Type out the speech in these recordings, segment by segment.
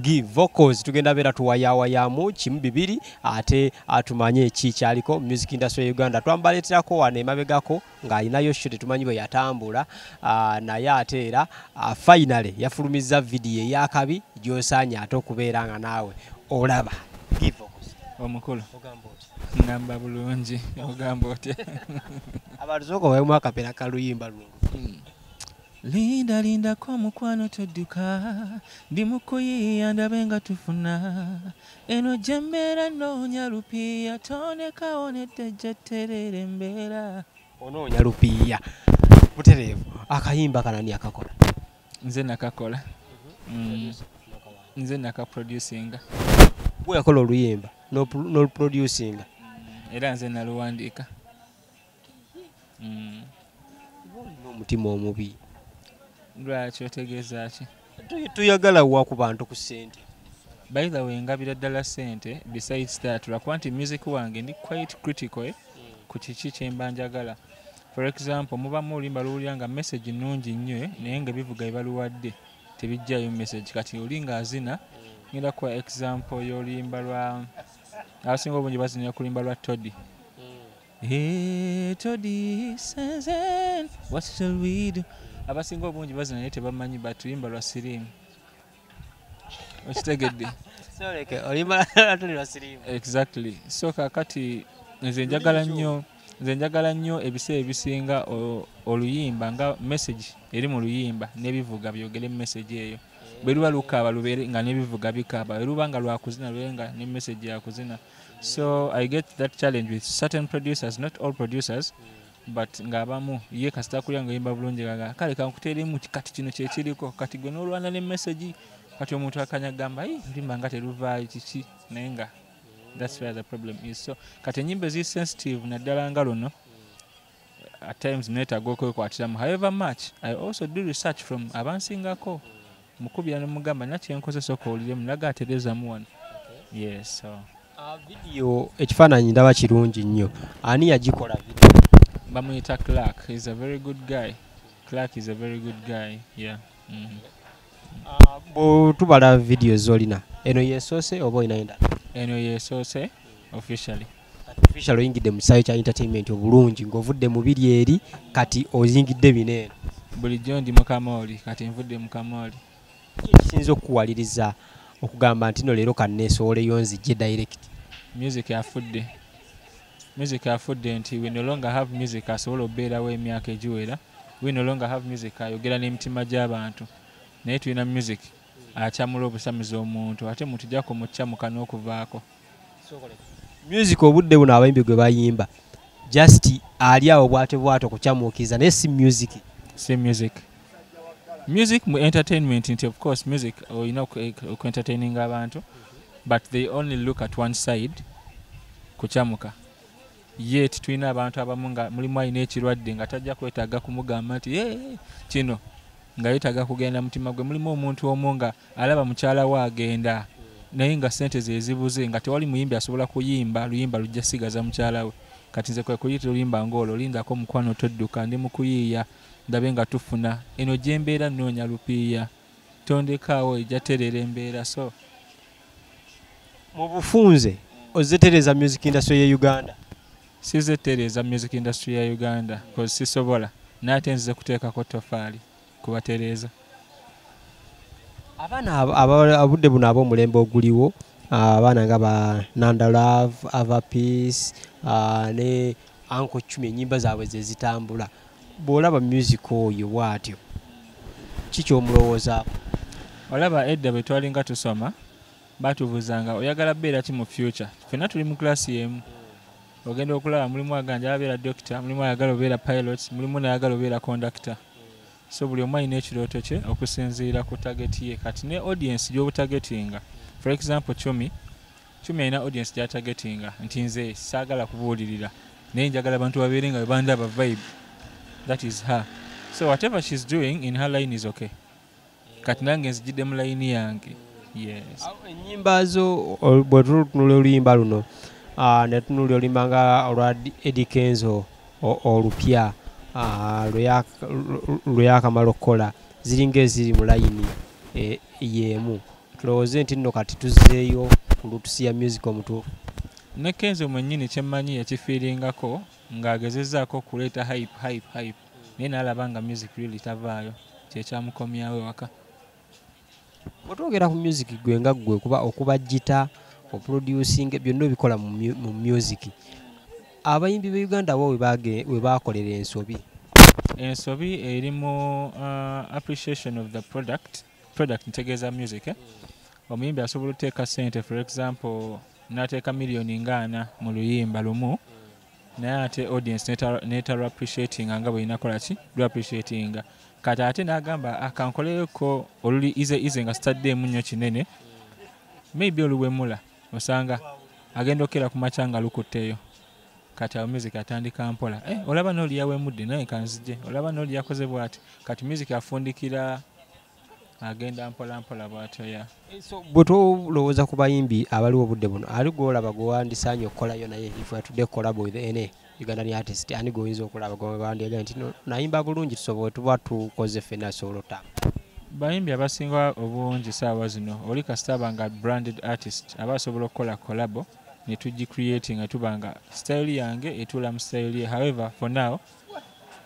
give vocals tugenda bera tuwayawayamu kimu bibiri ate atumanye kikyaliko music industry ya Uganda twambaleterako wane mabegako nga alinayo shoot tumanyi bwe yatambula naye ate era finally yafulumiza video eyakabi gyosanya ate okubeera nga nawe olaba give vocals omukulu ngamba bulungi ogamba otya abantu zoko bayo mwakapera kaluyimba lungu Linda linda kwa mukwano tudduka ndi mukuyiya ndabe nga tufuna eno jembera noonya lupiya toneka onedde jetterere embeera onoonya lupiya butereevu akayimba kanani akakola nze nakakola nze nakaproducinga bwe yakola oluyimba n'oluproducinga era nze naluwandiika n'omutima omubi lwaki otegeeza ki tuyagala wa ku bantu ku ssente by the way ngabira ddala ssente besides that lwakuba nti music wange ndi quite critical ku kiki kyemba njagala for example mubamu olimba luwulira nga message nnungi nnyo naye nga bivuga ebaluwadde tebijjayo message kati oli nga azina ngenda kwa example y'olimba lwa abasinga obungi bazinira ku limba lwa Toddy Hey Toddy Senzen what shall we do abasinga obungi bazina naye tebamanyi batulimba lwa sirimu okitegedde soreke olimba atuli lwa sirimu exactly so kakati nze njagala nnyo ebiseera ebisinga oluyimba nga message eri mu luyimba n'ebivuga byogere message eyo bwe luba lukaaba lubeere nga n'ebivuga bikaaba bwe luba nga lwakuzina lubeere nga ne message yakuzina so I get that challenge with certain producers not all producers but ngabamu ye kasita kulya nga yimba bulungi gaga kale kankuteremu kati kino kye kiriko kati gwe n'olwana ne message kati omuntu akanyagamba ndimba nga teruvaayo kiki naye nga that's where the problem is so kati enyimba zi sensitive naddala nga luno at times neetaaga okwekwatiramu however much I also do research from abansingako mukubira nemugamba nakyenkozesa okowuliremu naga atereezamu wano yes so video ekifaananyi ndaba kirungi nnyo ani yagikola video bamuyita Clark. He's a very good guy. Clark is a very good guy. Yeah. Tubala videos zolina. Eno yesoose oba ina enda. Eno yesoose officially. Official oyingidde mu kisayo kya entertainment obulungi ng'ovudde mu biri eri kati oyingidde bineeno. Bulijjo ndi mukamoli kati nvudde mukamoli. Kisinza okuwaliriza okugamba nti no leero kanneesooleyo nzijje direct. Music afudde. Music afudde nti we no longer have music asobola obeerawo emyaka egiwera we no longer have music ayogera n'emitima gy'abantu naye tulina music akyamula obusamiza omuntu ate muntu jako mukyamuka n'okuvaako music obudde buno abayimbi gwe bayimba just ali awo bwate okukyamuukiriza naye si music music mu entertainment nti of course music olina oku-entertaining abantu but they only look at one side kukyamuka yet tulina abantu abamu nga mulimu alina ekirwadde nga tajja kwetaaga kumugamba nti kino nga yeetaaga kugenda mutima gwe mulimu omuntu omu nga alaba mukyala we agenda naye nga ssente ze zibuze nga tewali muyimbi asobola kuyimba luyimba lujja sigaza mukyala we kati nze kwe kuyita oluyimba ng'olwo lindako mukwano todduka ndi mukuyiiya ndabe nga tufuna eno gyembeera nnoonya lupiiya tondekaawo ejja terera embeera so mu bufunze ozetereza music industry ya Uganda sizetereza music industry ya Uganda because sisobola nate nzize kuteekako tofaali kubatereeza abaana abudde buno ab'omulembe oguliwo abaana nga ba Nanda Love Ava Peace ne Uncle Chumi ennyimba zaabwe ze zitambula bw'olaba music oyo bw'atyo kiki omulowoozaako olaba edda bwe twalinga tusoma batubuzanga oyagala beera ki mu future ffenna tuli mu klasi y'emu ogenda okulaba mulimu aganja abeera doctor mulimu ayagala obeera pilot mulimu nayagala obeera conductor so buli omu alina ekirooto kye okusinziira ku target ye kati ne audience gy'obutagetinga for example Chumi alina audience gy'atagetinga nti nze saagala kubuulirira naye njagala abantu babeere nga bebandaba vibe that is her so whatever she's doing in her line is okay kati nange nzijidde mu layini yange yes ennyimba zo bwe tutunula oluyimba luno ne tunulira oluyimba nga olwa Eddie Kenzo olupya lwe yakamala okukola ziringa eziri mu layini yemu tulowooze nti nno kati tuzzeeyo ku lutusi ya music omutuufu. Ne Kenzo mwennyini kyemmanyi yakifiiringako ng'agezezzaako okuleeta hype naye n'alaba nga music really tavaayo kyekyamukomyawo ewaka. Bw'otwogera ku music gwe nga ggwe okuba gita oproducing byonna obikola mu music, abayimbi be Uganda bo we baakolera ensobi eri mu appreciation of the product ntegeeza music. Omuyimbi asobola okuteeka ssente, for example n'ateeka miliyoni ng'ana mu luyimba lumu, naye ate audience netara appreciating nga bw'erina kola ki appreciating. Kati ate n'agamba akankoleko oluli ize nga sitaddeemu nnyo kinene, maybe oluwemula osanga agenda okera ku makya nga lukutteeyo. Kati awo music atandika mpola, olaba n'oli yawemudde naye kanzije, olaba n'oli yakoze bw'ati. Kati music afundikira agenda mpola bw'atyo ya. So bwe tulowooza ku bayimbi abaliwo obudde buno, ali gw'olaba gwe wandisaanye okukolayo naye if atudde collab with any Ugandan artist, ani goyinza okulaba gwandiega nti nayimba bulungi tusobola tuba tukoze ffenna solo time? Bayimbi abasinga obungi saawa zino oli kasitaba nga branded artist aba asobola okukola collabo ne tugicreating nga tubanga style yange etula mu style ye. However for now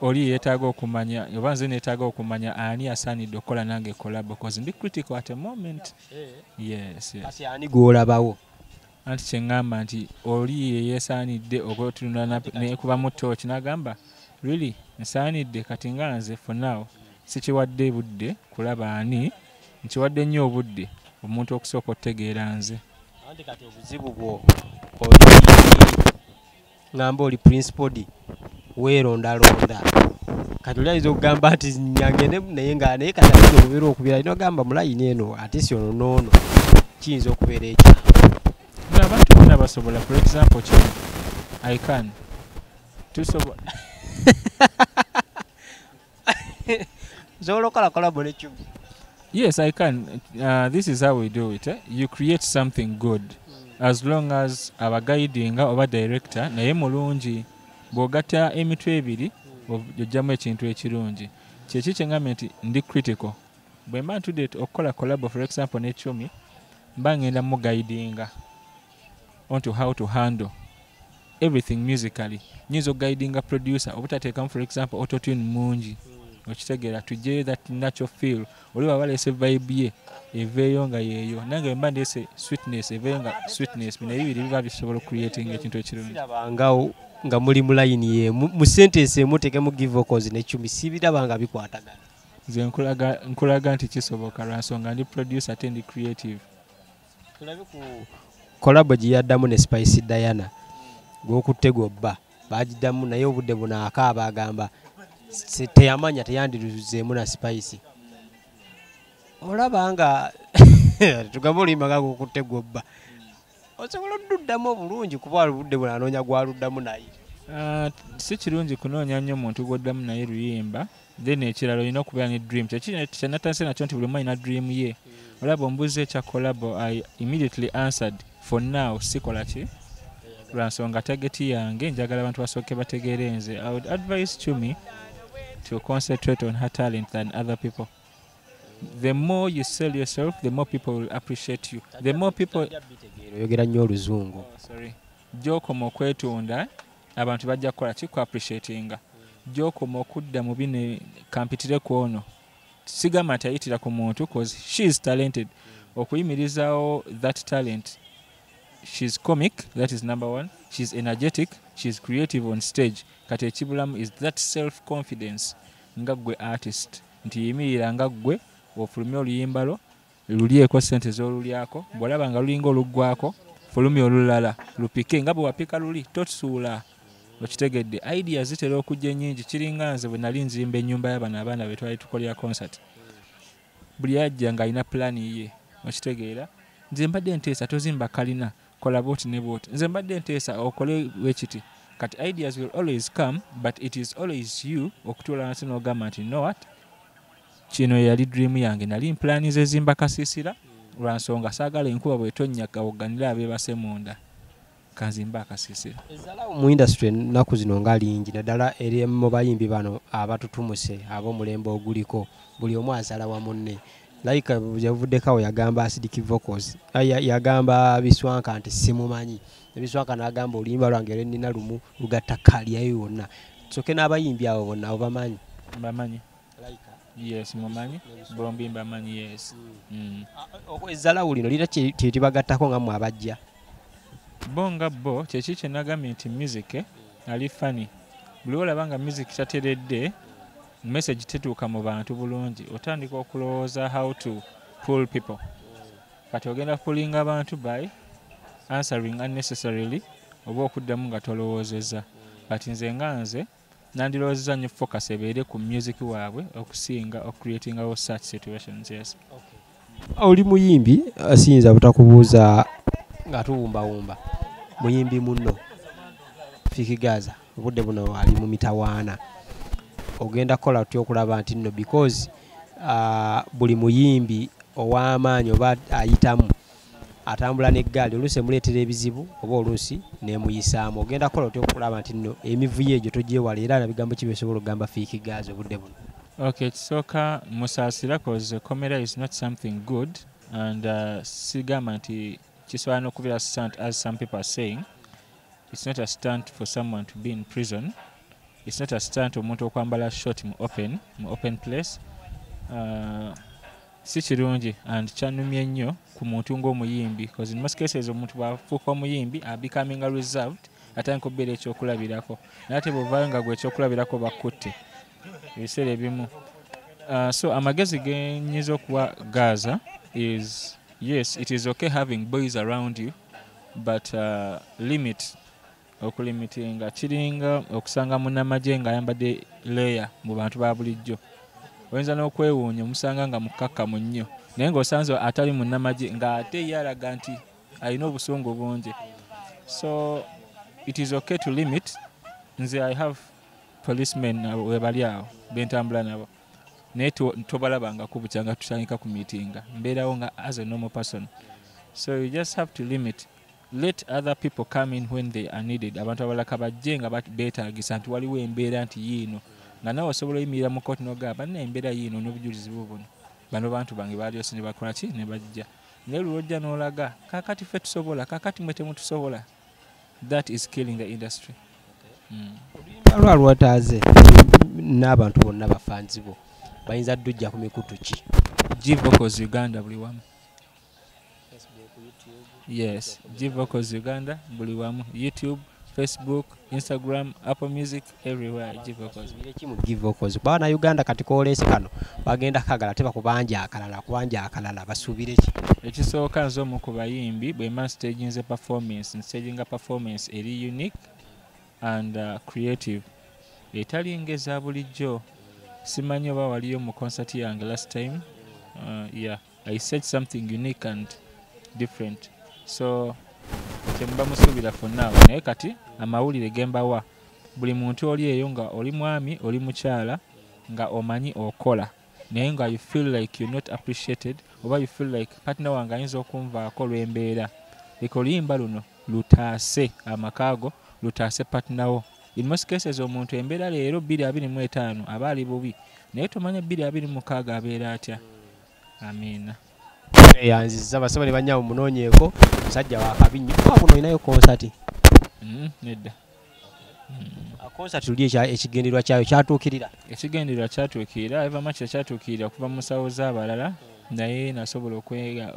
oli yeetaaga okumanya oba nze neetaaga okumanya ani asaanidde okukola nange collabo because ndi critical at a moment. Yes. Kasi ani gw'olabawo? Anti kyeŋŋamba nti oli ye yeesaanidde okwetunula nekuba mu torch n'agamba really nsaanidde. Kati nga nze for now sikiwadde budde kulaba ani, nkiwadde nnyo obudde omuntu okusooka okutegeera nze. Anti kati obuzibu bwo oli ngamba oli principal weerondalonda, kati oli ayinza okugamba nti nyangene naye naye kati ayinza okubeera okubira alina ogamba mulayini eno ate si ono noono, kiyinza okubeera ekyo. Abantu bonna basobola, for example kino I can tusobola zola collab ne Chumi. Yes, I can. This is how we do it. You create something good as long as aba guiding oba director naye mulungi. Bw'ogatta emitwe ebiri ojjamu ekintu ekirungi. Kyeki kyeŋŋambye nti ndi critical. Bwe mba ntudde okukola collab for example ne Chumi, mba ngenda mu guidinga onto how to handle everything musically. Nyinza guiding a producer obutateekamu for example autotune mungi okitegeera tujje that natural feel. Oli baba lese vibe ye eveeyo nga yeeyo, nange mba ndese sweetness eveeyo nga sweetness. Bino ebibiri biba bisobola creating ekintu ekirungi. Nga muli mu line ye mu sentence emu tekemu give vocals ne Chumi sibiraba bikwatagana. Nze nkulaga nti kisoboka lwansonga ndi producer ate ndi creative. Tulabe ku collab gye yaddamu ne Spice Diana gw'okutte gw'obba baagiddamu naye obudde buno akaaba agamba teyamanya teyandiruzeemu na Spice. Olaba nga tugamba oluyimba nga gw'okutte gw'obba osobola odduddamu obulungi kuba obudde buno anoonya gwaluddamu naye. Si kirungi kunoonya nnyo omuntu gw'oddamu naye luyimba, then ekirala olina okubeera ne dream. Kyenatandise nakyo nti buli omu alina dream ye. Olaba ombuuzi ekya collabo, I immediately answered for now sikola ki lwansonga targeti yange njagala abantu basooke bategeere nze. I would advise Chumi to concentrate on her talent than other people. The more you sell yourself, the more people will appreciate you. The more people oyogera nnyo oluzungu. Gy'okoma okwetunda abantu bajja kukola ki ku appreciatinga. Gy'okoma okudda mu bino kampitire ku ono sigamba nti ayitira ku muntu because she is talented. Okuyimirizaawo that talent. She's comic, that is number one. She's energetic, she's creative on stage. Kati ekibulamu is that self-confidence nga gwe artist. Nti yimirira nga gwe ofulumya oluyimba lwo lulyeko ssente z'olulyako, bw'olaba nga lulinga oluggwako fulumya olulala lupike nga bwe wapika luli tosuula. Okitegedde idea zitera okujja ennyingi. Kiringa nze bwe nali nzimba ennyumba y'abana abaana be twali tukolera concert, buli ajja ng'alina pulaani ye. Okitegeera nze mbadde nteesa tozimba kalina kola booti ne booti, nze mbadde nteesa okole wekiti. Kati ideas will always come, but it is always you okutuula wansi n'ogamba nti know what, kino yali dream yange, nali mpulaani ze zimba kasiisira lwansonga saagala enkuba bw'etonnya gawoganira abeebase munda kanzimba akasiisira. Ezalawo mu industry ennaku zino nga lingi naddala eri mu bayimbi bano abatutumuse ab'omulembe oguliko, buli omu azala wa munne. like yavuddeko yagamba acidic vocals yagamba Biswanka nti simumanyi Biswanka n'agamba oluyimba lwange lwenina lumu lugatta kaliyayo yonna soke n'abayimbi abo bonna obamanyi bamanyi yes mumanyi bombi bamanyi yes ezzalawuli lino lira kyetibagattako nga mmwe abajja bonga bo kyeki kye nagambye nti music ali fani buli olaba nga music tateredde message tetuuka mu bantu bulungi otandika okulowooza how to pull people kati ogenda pullinga abantu by answering unnecessarily oba okuddamu nga tolowoozezza kati nze nga nze nandirowoozezza nnyo focus ebeere ku music waabwe okusinga ocreating our such situations yes oli muyimbi asiyinza butakubuuza nga tuwumbawumba muyimbi munno Fikigaza obudde buno ali mu mitawaana ogenda kola otyo okulaba nti nno because buli muyimbi ow'amaanyi oba ayitamu atambula n'eggaali oluusi emuleetera ebizibu oba oluusi n'emuyisaamu ogenda kola otyo okulaba nti nno emivuyo egyo togyewala era nabigambo ki byosobola okugamba Fikigaza obudde buno okay kisooka musaasira cause comedy is not something good and sigamba nti kisobola n'okubeera stunt as some people are saying it's not a stunt for someone to be in prison it's not a stunt omuntu okwambala short mu open place si kirungi and kyanumye nnyo ku muntu ng'omuyimbi because in most cases omuntu bw'afuuka omuyimbi becoming reserved atandika okubeera ekyokulabirako naye ate bw'ovaayo nga gwe ekyokulabirako bakutte ebiseera ebimu so amagezi ge nnyinza okuwa Gaza is yes it is okay having boys around you but limit okulimitinga kiringa okusanga munnamagye ng'ayambadde layer mu bantu ba bulijjo oyinza n'okwewuunya omusanga nga mukkakkamu nnyo naye ng'osanze atali munnamagye ng'ate ye alaga nti alina obusungu bungi so it is okay to limit nze I have policemen we bali awo bentambula nabo naye tobalabanga kubukya nga tutandika ku miitinga mbeerawo nga as a normal person so you just have to limit let other people come in when they are needed abantu abalaka bajje nga beetaagisa nti waliwo embeera nti yiino nga nawe osobola oyimirira mu kooti n'ogamba banna embeera yiino n'obujulizi bubuno bano bantu bange baalyose ne bakola ki ne bajja naye lwojja n'olaga kaakati ffe tusobola kaakati mwe temutusobola that is killing the industry lwataaze n'abantu bonna bafanzi bo bayinza ddujja ku mikutu ki G-Vocals Uganda buli wamu yes G-Vocals Uganda buli wamu YouTube Facebook Instagram Apple Music everywhere G-Vocals mu G-Vocals bana Uganda kati koolesi kano bagenda kagala teba kubanja akalala basuubire ki ekisooka nzo mu kubayimbi bwe man staging a performance eri unique and creative etali ngeza bulijjo simanyi oba waliyo mu concert yange last time yeah I said something unique and different so temba musuubira for now naye kati amawulire gembawa buli muntu oli eyo nga oli mwami oli mukyala nga omanyi okola naye nga you feel like you're not appreciated oba you feel like partner wange ayinza okunvaako lw'embeera ekoluyimba luno lutaase amakaago lutaase partner wo in most cases omuntu embeera leero 225 aba ali bubi naye tomanya 226 abeera atya amina yanziza basaba ne banyawo munoonyeeko musajja wa kabinyo kuno olinayo konsati nedda konsati luli ekigendererwa kyayo kyatuukirira ekigendererwa kyatuukirira eva makya kyatuukirira okuva mu nsawo z'abalala naye nasobola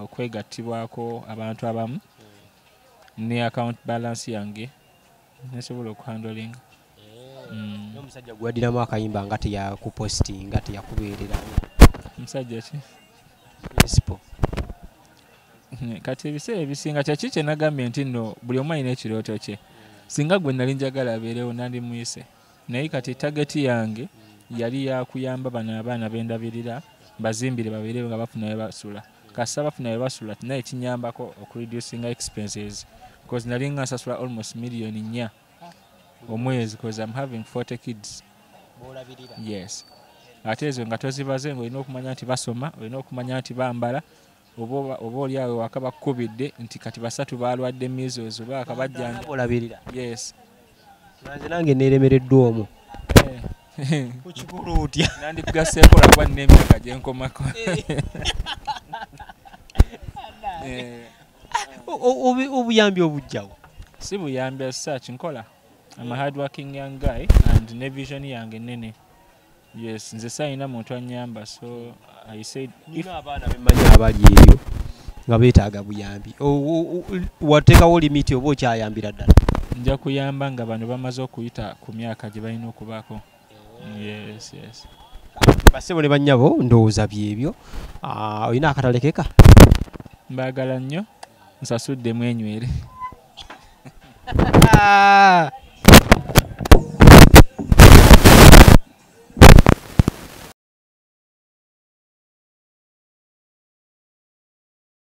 okwegattibwako abantu abamu ne account balance yange nesobola okuhandolinga n'omusajja gwaddiramu akayimba nga teyakupostinga teyakubeerera musajja ki principal kati ebiseera ebisinga kyaki kye nagambye nti nno buli omu alina ekirooto kye singa gwe nali njagala abeerewo nandi muyise naye kati tageti yange yali yakuyamba bano abaana bendabirira bazimbire babeerewo nga bafuna we basula kasita bafuna we basula tinaye kinyambako okureducinga expenses because nali nga nsasula almost $1,400,000 omwezi because I'm having 40 kids yes ate ezo nga tozibaze ng'olina okumanya nti basoma olina okumanya nti bambala oba oli awo waka bakkubidde nti kati 3 balwadde measles oba kabajjanja olabirira yes nange neeremereddwa omu Ukigula otya? Nandikugaseeko lwakuba nina emyaka gye nkomako. Obuyambi obujjawo? Si buyambi as such, nkola. I'm a hard working young guy and ne vision yange nene. Yes, nze sayina muntu anyamba, so I said if abaana bemanya abali eyo nga beetaaga buyambi, wateekawo limiti oba okyayambira ddala? nja kuyamba nga bano bamaze okuyita ku myaka gye balina okubaako. Yes. Basebo ne bannyabo ndowooza byebyo. Olina akatalekeka? Mbaagala nnyo, nsasudde mwenywere.